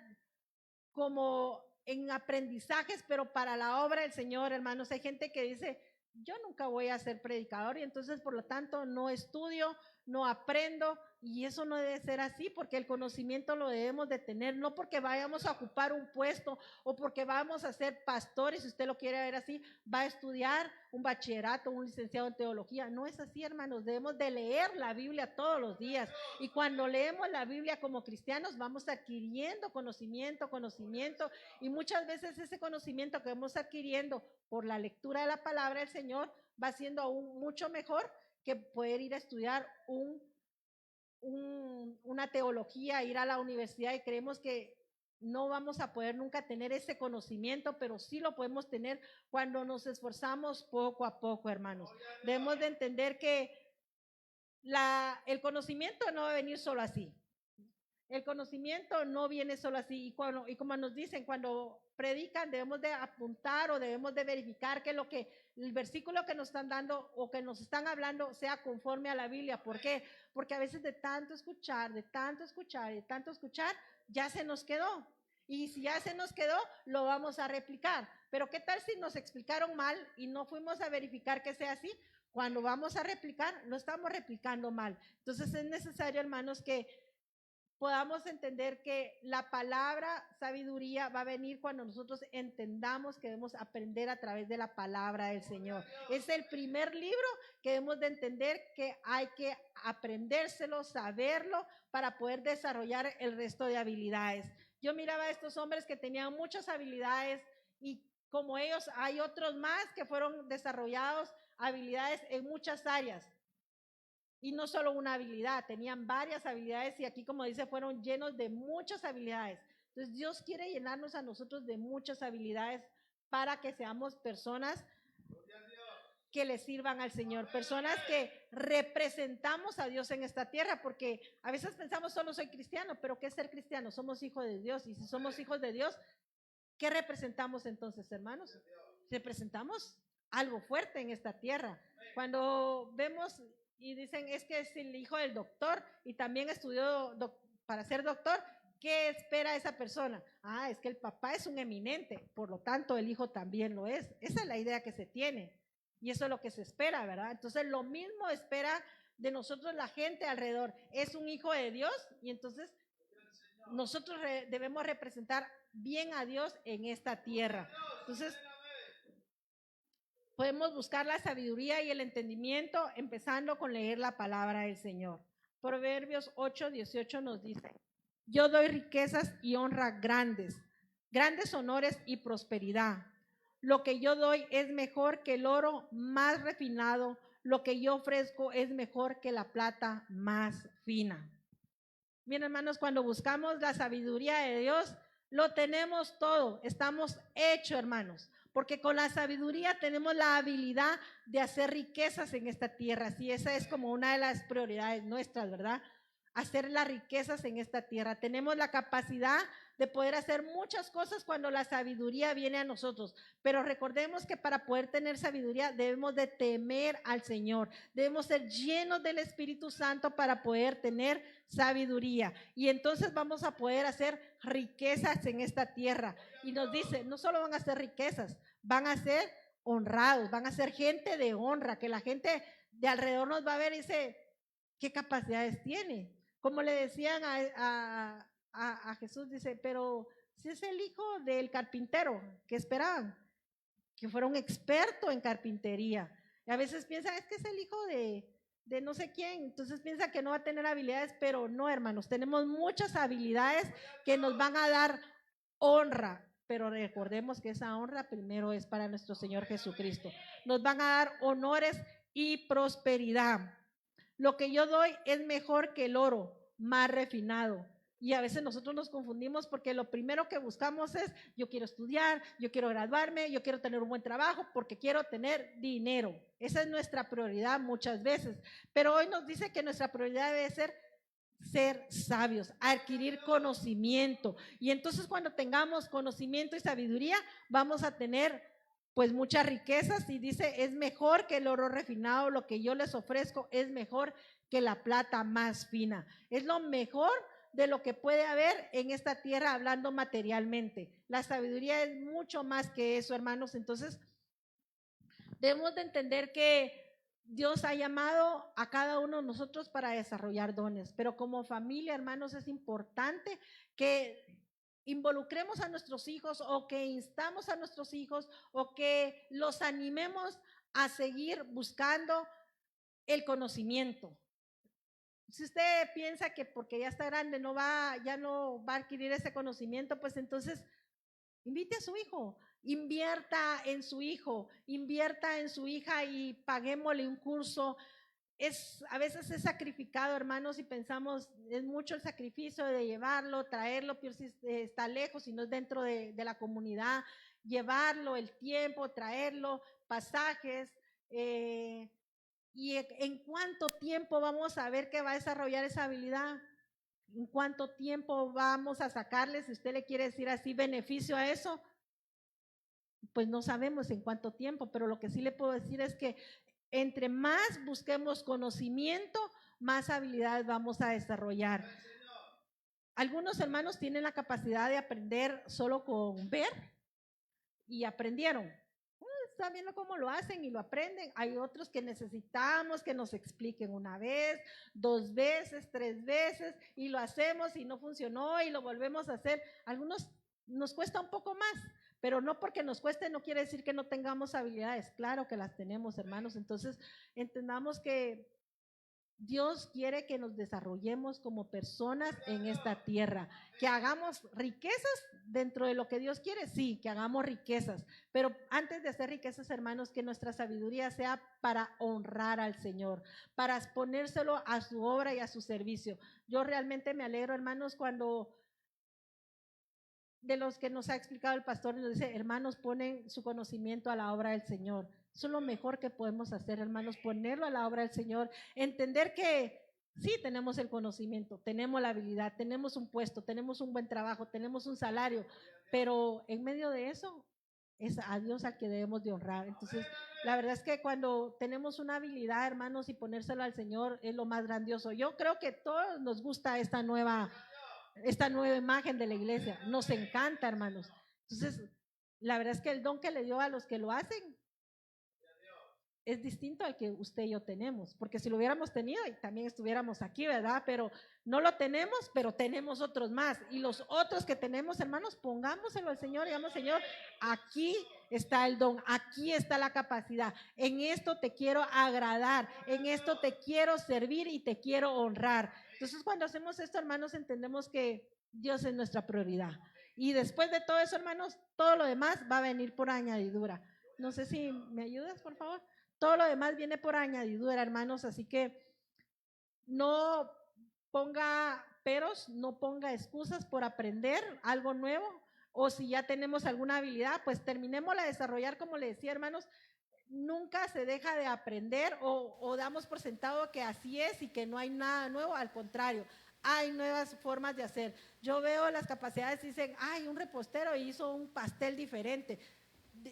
como en aprendizajes, pero para la obra del Señor, hermanos. Hay gente que dice, yo nunca voy a ser predicador y entonces por lo tanto no estudio, no aprendo, y eso no debe ser así, porque el conocimiento lo debemos de tener, no porque vayamos a ocupar un puesto o porque vamos a ser pastores, si usted lo quiere ver así, va a estudiar un bachillerato, un licenciado en teología. No es así, hermanos, debemos de leer la Biblia todos los días, y cuando leemos la Biblia como cristianos vamos adquiriendo conocimiento, y muchas veces ese conocimiento que vamos adquiriendo por la lectura de la palabra del Señor va siendo aún mucho mejor que poder ir a estudiar una teología, ir a la universidad, y creemos que no vamos a poder nunca tener ese conocimiento, pero sí lo podemos tener cuando nos esforzamos poco a poco, hermanos. Debemos de entender que el conocimiento no va a venir solo así. El conocimiento no viene solo así, y como nos dicen, cuando predican debemos de apuntar o debemos de verificar que el versículo que nos están dando o que nos están hablando sea conforme a la Biblia. ¿Por qué? Porque a veces de tanto escuchar, ya se nos quedó. Y si ya se nos quedó, lo vamos a replicar. Pero ¿qué tal si nos explicaron mal y no fuimos a verificar que sea así? Cuando vamos a replicar, lo estamos replicando mal. Entonces es necesario, hermanos, que podamos entender que la palabra sabiduría va a venir cuando nosotros entendamos que debemos aprender a través de la palabra del Señor. Es el primer libro que debemos de entender que hay que aprendérselo, saberlo, para poder desarrollar el resto de habilidades. Yo miraba a estos hombres que tenían muchas habilidades, y como ellos hay otros más que fueron desarrollados habilidades en muchas áreas. Y no solo una habilidad, tenían varias habilidades, y aquí, como dice, fueron llenos de muchas habilidades. Entonces Dios quiere llenarnos a nosotros de muchas habilidades para que seamos personas que le sirvan al Señor, personas que representamos a Dios en esta tierra, porque a veces pensamos solo soy cristiano, pero ¿qué es ser cristiano? Somos hijos de Dios, y si somos hijos de Dios, ¿qué representamos entonces, hermanos? Representamos algo fuerte en esta tierra. Cuando vemos y dicen, es que es el hijo del doctor y también estudió para ser doctor, ¿qué espera esa persona? Ah, es que el papá es un eminente, por lo tanto el hijo también lo es. Esa es la idea que se tiene, y eso es lo que se espera, ¿verdad? Entonces lo mismo espera de nosotros la gente alrededor. Es un hijo de Dios, y entonces nosotros debemos representar bien a Dios en esta tierra. Entonces podemos buscar la sabiduría y el entendimiento empezando con leer la palabra del Señor. Proverbios 8:18 nos dice, yo doy riquezas y honra grandes honores y prosperidad. Lo que yo doy es mejor que el oro más refinado, lo que yo ofrezco es mejor que la plata más fina. Bien, hermanos, cuando buscamos la sabiduría de Dios, lo tenemos todo, estamos hechos, hermanos, porque con la sabiduría tenemos la habilidad de hacer riquezas en esta tierra. Sí, esa es como una de las prioridades nuestras, ¿verdad? Hacer las riquezas en esta tierra. Tenemos la capacidad de poder hacer muchas cosas cuando la sabiduría viene a nosotros, pero recordemos que para poder tener sabiduría debemos de temer al Señor, debemos ser llenos del Espíritu Santo para poder tener sabiduría, y entonces vamos a poder hacer riquezas en esta tierra. Y nos dice, no solo van a ser riquezas, van a ser honrados, van a ser gente de honra, que la gente de alrededor nos va a ver y dice, ¿qué capacidades tiene? Como le decían a Jesús, dice, pero si es el hijo del carpintero, ¿qué esperaban? Que fuera un experto en carpintería. Y a veces piensan, es que es el hijo de no sé quién, entonces piensa que no va a tener habilidades, pero no, hermanos, tenemos muchas habilidades que nos van a dar honra, pero recordemos que esa honra primero es para nuestro Señor Jesucristo. Nos van a dar honores y prosperidad. Lo que yo doy es mejor que el oro más refinado, Y a veces nosotros nos confundimos porque lo primero que buscamos es, yo quiero estudiar, yo quiero graduarme, yo quiero tener un buen trabajo porque quiero tener dinero. Esa es nuestra prioridad muchas veces. Pero hoy nos dice que nuestra prioridad debe ser sabios, adquirir conocimiento. Y entonces cuando tengamos conocimiento y sabiduría, vamos a tener pues muchas riquezas. Y dice, es mejor que el oro refinado, lo que yo les ofrezco es mejor que la plata más fina. Es lo mejor de lo que puede haber en esta tierra hablando materialmente. La sabiduría es mucho más que eso, hermanos. Entonces, debemos de entender que Dios ha llamado a cada uno de nosotros para desarrollar dones, pero como familia, hermanos, es importante que involucremos a nuestros hijos o que instamos a nuestros hijos o que los animemos a seguir buscando el conocimiento. Si usted piensa que porque ya está grande ya no va a adquirir ese conocimiento, pues entonces invite a su hijo, invierta en su hijo, invierta en su hija y paguémosle un curso. A veces es sacrificado, hermanos, y pensamos, es mucho el sacrificio de llevarlo, traerlo, pero si está lejos, si no es dentro de la comunidad, llevarlo, el tiempo, traerlo, pasajes, ¿y en cuánto tiempo vamos a ver que va a desarrollar esa habilidad? ¿En cuánto tiempo vamos a sacarle, si usted le quiere decir así, beneficio a eso? Pues no sabemos en cuánto tiempo, pero lo que sí le puedo decir es que entre más busquemos conocimiento, más habilidades vamos a desarrollar. Algunos hermanos tienen la capacidad de aprender solo con ver y aprendieron. Están viendo cómo lo hacen y lo aprenden. Hay otros que necesitamos que nos expliquen una vez, 2 veces, 3 veces y lo hacemos y no funcionó y lo volvemos a hacer. Algunos nos cuesta un poco más, pero no porque nos cueste no quiere decir que no tengamos habilidades. Claro que las tenemos, hermanos. Entonces entendamos que Dios quiere que nos desarrollemos como personas en esta tierra, que hagamos riquezas dentro de lo que Dios quiere, sí, que hagamos riquezas, pero antes de hacer riquezas, hermanos, que nuestra sabiduría sea para honrar al Señor, para ponérselo a su obra y a su servicio. Yo realmente me alegro, hermanos, cuando de los que nos ha explicado el pastor, nos dice, hermanos, ponen su conocimiento a la obra del Señor. Eso es lo mejor que podemos hacer, hermanos, ponerlo a la obra del Señor, entender que sí tenemos el conocimiento, tenemos la habilidad, tenemos un puesto, tenemos un buen trabajo, tenemos un salario, pero en medio de eso es a Dios al que debemos de honrar. Entonces, la verdad es que cuando tenemos una habilidad, hermanos, y ponérselo al Señor es lo más grandioso. Yo creo que todos nos gusta esta nueva imagen de la iglesia. Nos encanta, hermanos. Entonces, la verdad es que el don que le dio a los que lo hacen es distinto al que usted y yo tenemos, porque si lo hubiéramos tenido y también estuviéramos aquí, ¿verdad? Pero no lo tenemos, pero tenemos otros más. Y los otros que tenemos, hermanos, pongámoselo al Señor, digamos, Señor, aquí está el don, aquí está la capacidad, en esto te quiero agradar, en esto te quiero servir y te quiero honrar. Entonces, cuando hacemos esto, hermanos, entendemos que Dios es nuestra prioridad. Y después de todo eso, hermanos, todo lo demás va a venir por añadidura. No sé si me ayudas, por favor. Todo lo demás viene por añadidura, hermanos, así que no ponga peros, no ponga excusas por aprender algo nuevo, o si ya tenemos alguna habilidad, pues terminémosla de desarrollar, como le decía, hermanos. Nunca se deja de aprender o damos por sentado que así es y que no hay nada nuevo, al contrario, hay nuevas formas de hacer. Yo veo las capacidades y dicen, ay, un repostero hizo un pastel diferente,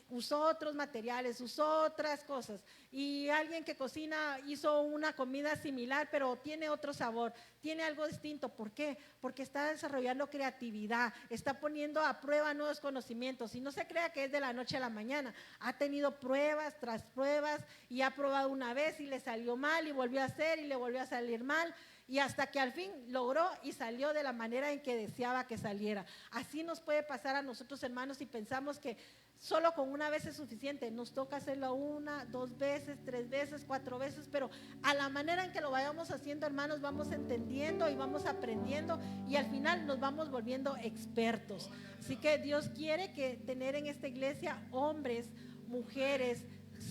usó otros materiales, usó otras cosas, y alguien que cocina hizo una comida similar, pero tiene otro sabor, tiene algo distinto. ¿Por qué? Porque está desarrollando creatividad, está poniendo a prueba nuevos conocimientos, y no se crea que es de la noche a la mañana. Ha tenido pruebas tras pruebas y ha probado una vez y le salió mal y volvió a hacer y le volvió a salir mal, y hasta que al fin logró y salió de la manera en que deseaba que saliera. Así nos puede pasar a nosotros, hermanos, si pensamos que solo con una vez es suficiente. Nos toca hacerlo 1, 2 veces, 3 veces, 4 veces, pero a la manera en que lo vayamos haciendo, hermanos, vamos entendiendo y vamos aprendiendo, y al final nos vamos volviendo expertos. Así que Dios quiere que tener en esta iglesia hombres, mujeres,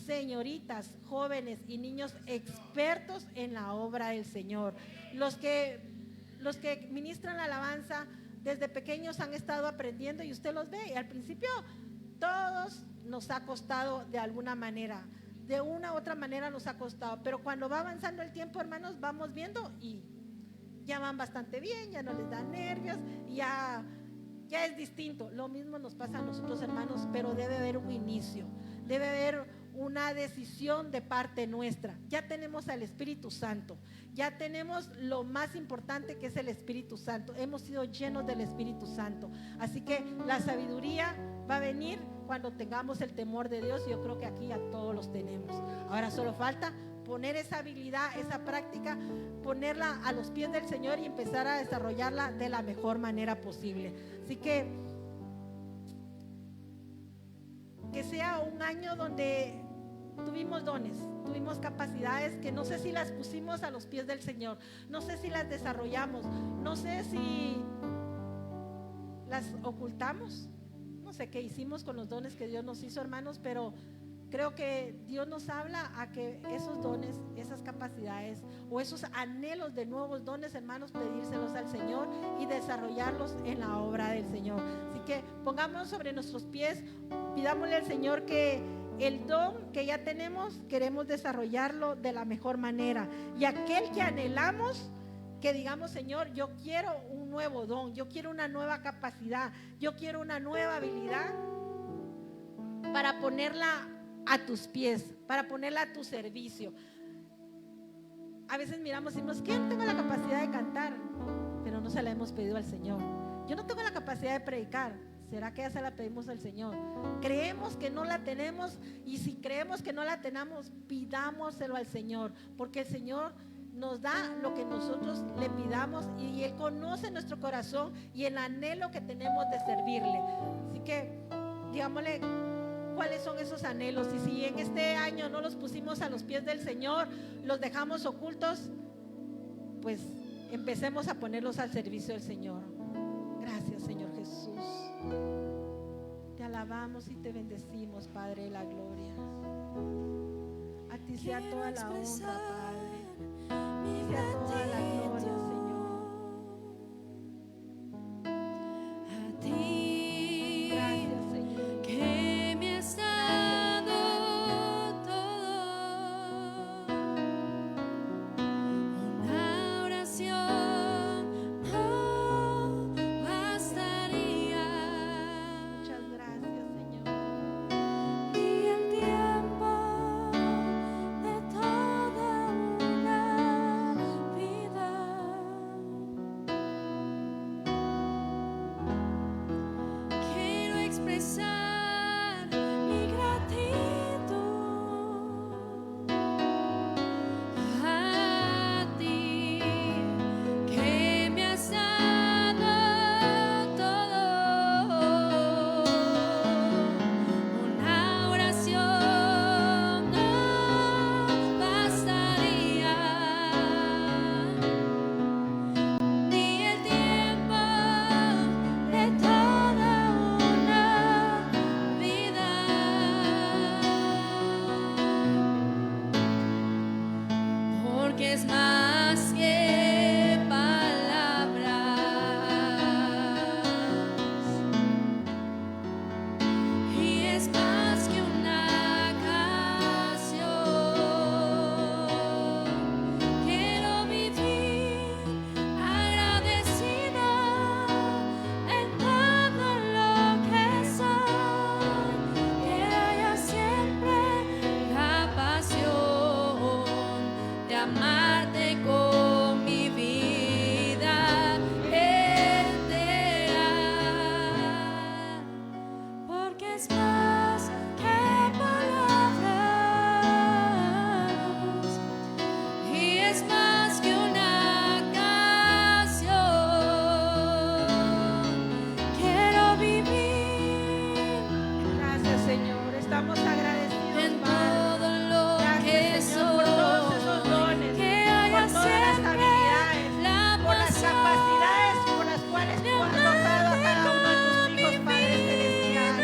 señoritas, jóvenes y niños expertos en la obra del Señor. Los que los que ministran la alabanza desde pequeños han estado aprendiendo y usted los ve. Y al principio todos nos ha costado de alguna manera, de una u otra manera nos ha costado, pero cuando va avanzando el tiempo, hermanos, vamos viendo y ya van bastante bien, ya no les da nervios, ya es distinto. Lo mismo nos pasa a nosotros, hermanos, pero debe haber un inicio, debe haber una decisión de parte nuestra. Ya tenemos al Espíritu Santo, ya tenemos lo más importante, que es el Espíritu Santo. Hemos sido llenos del Espíritu Santo, así que la sabiduría va a venir cuando tengamos el temor de Dios, y yo creo que aquí ya todos los tenemos. Ahora solo falta poner esa habilidad, esa práctica, ponerla a los pies del Señor y empezar a desarrollarla de la mejor manera posible. Así que sea un año donde tuvimos dones, tuvimos capacidades que no sé si las pusimos a los pies del Señor, no sé si las desarrollamos, no sé si las ocultamos, no sé qué hicimos con los dones que Dios nos hizo, hermanos, pero creo que Dios nos habla a que esos dones, esas capacidades o esos anhelos de nuevos dones, hermanos, pedírselos al Señor y desarrollarlos en la obra del Señor. Así que pongámonos sobre nuestros pies, pidámosle al Señor que el don que ya tenemos, queremos desarrollarlo de la mejor manera. Y aquel que anhelamos, que digamos: Señor, yo quiero un nuevo don, yo quiero una nueva capacidad, yo quiero una nueva habilidad para ponerla a tus pies, para ponerla a tu servicio. A veces miramos y decimos: ¿quién tengo la capacidad de cantar? Pero no se la hemos pedido al Señor. Yo no tengo la capacidad de predicar. ¿Será que ya se la pedimos al Señor? Creemos que no la tenemos, y si creemos que no la tenemos, pidámoselo al Señor, porque el Señor nos da lo que nosotros le pidamos, y Él conoce nuestro corazón y el anhelo que tenemos de servirle. Así que digámosle cuáles son esos anhelos, y si en este año no los pusimos a los pies del Señor, los dejamos ocultos, pues empecemos a ponerlos al servicio del Señor. Gracias, Señor Jesús. Te alabamos y te bendecimos, Padre de la gloria. A ti sea toda la honra, Padre. A ti sea toda la gloria, Señor. A ti, Gracias, Señor. que me has dado todo. Una oración no bastaría. Muchas gracias, Señor. Y el tiempo de toda una vida. Quiero expresar mi gratitud a ti, que me has dado todo. Una oración no bastaría, ni el tiempo de toda una vida, porque es más que palabras, y es más que una canción. Quiero vivir agradecida en todo lo que soy, que haya siempre la pasión de amarte con mi vida entera, porque es más que palabras, y es más que una canción. Quiero vivir Gracias, Señor. Estamos agradecidos, en Padre. todo lo que Gracias, Señor, por todos esos soy, dones, que por haya todas las siempre habilidades, la por las pasión capacidades por las cuales tú has dotado a cada uno de tus hijos, Padre Celestial.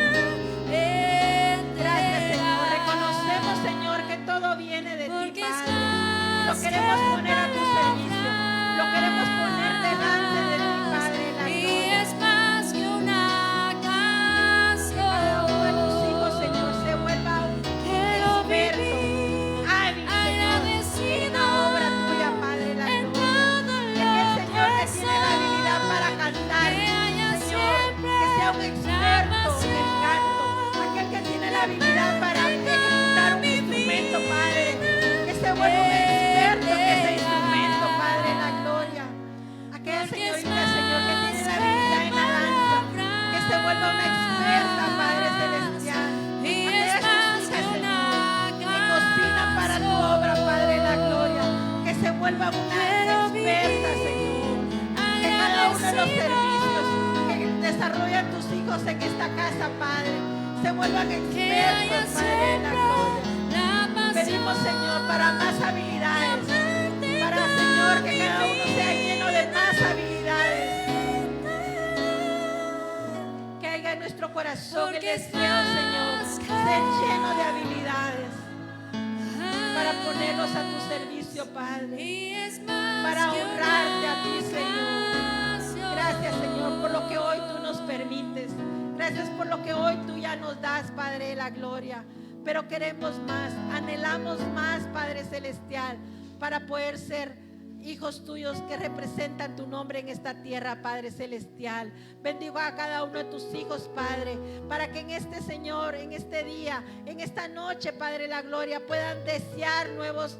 Gracias, Señor. Reconocemos, Señor, que todo viene de ti, Porque es Padre. Lo más queremos que poner a tu servicio, lo queremos poner delante casa, Padre, se vuelvan que haya expertos, Padre, en la siempre gloria. la pasión. Pedimos, Señor, para más habilidades, amarte para, como Señor, que mi cada uno sea lleno de más habilidades, que haya en nuestro corazón el Porque es deseo, Señor, más que ser lleno de habilidades para ponerlos a tu servicio, Padre, y es más para que honrarte a ti, una Señor. canción. Gracias, Señor, por lo que hoy tú nos permites. Gracias por lo que hoy tú ya nos das, Padre de la gloria. Pero queremos más, anhelamos más, Padre celestial, para poder ser hijos tuyos que representan tu nombre en esta tierra, Padre celestial. Bendigo a cada uno de tus hijos, Padre, para que en este, Señor, en este día, en esta noche, Padre de la gloria, puedan desear nuevos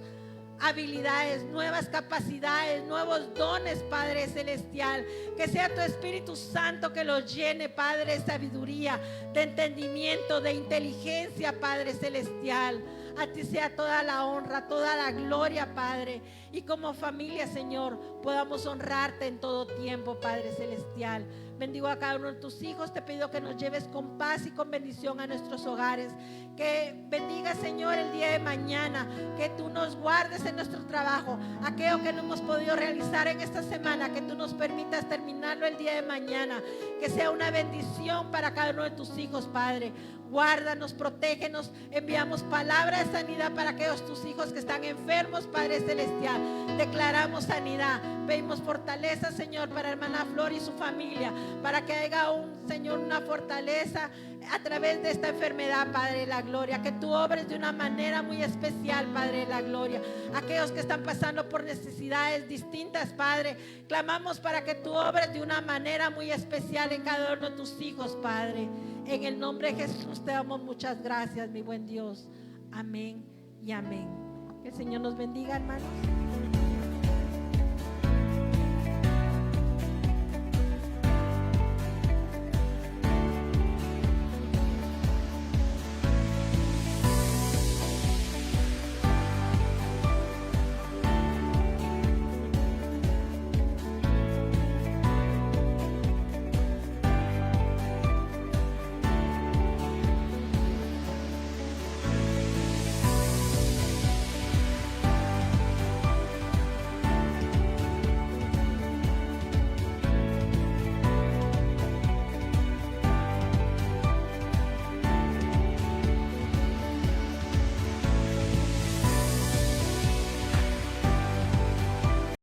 habilidades, nuevas capacidades, nuevos dones, Padre celestial. Que sea tu Espíritu Santo que los llene, Padre, de sabiduría, de entendimiento, de inteligencia, Padre celestial. A ti sea toda la honra, toda la gloria, Padre. Y como familia, Señor, podamos honrarte en todo tiempo, Padre celestial. Bendigo a cada uno de tus hijos. Te pido que nos lleves con paz y con bendición a nuestros hogares. Que bendiga, Señor, el día de mañana. Que tú nos guardes en nuestro trabajo. Aquello que no hemos podido realizar en esta semana, que tú nos permitas terminarlo el día de mañana. Que sea una bendición para cada uno de tus hijos, Padre. Guárdanos, protégenos. Enviamos palabra de sanidad para aquellos tus hijos que están enfermos, Padre celestial. Declaramos sanidad. Pedimos fortaleza, Señor, para hermana Flor y su familia, para que haya Señor, una fortaleza a través de esta enfermedad, Padre de la gloria. Que tú obres de una manera muy especial, Padre de la gloria. Aquellos que están pasando por necesidades distintas, Padre, clamamos para que tú obres de una manera muy especial en cada uno de tus hijos, Padre. En el nombre de Jesús te damos muchas gracias, mi buen Dios. Amén y amén. Que el Señor nos bendiga, hermanos.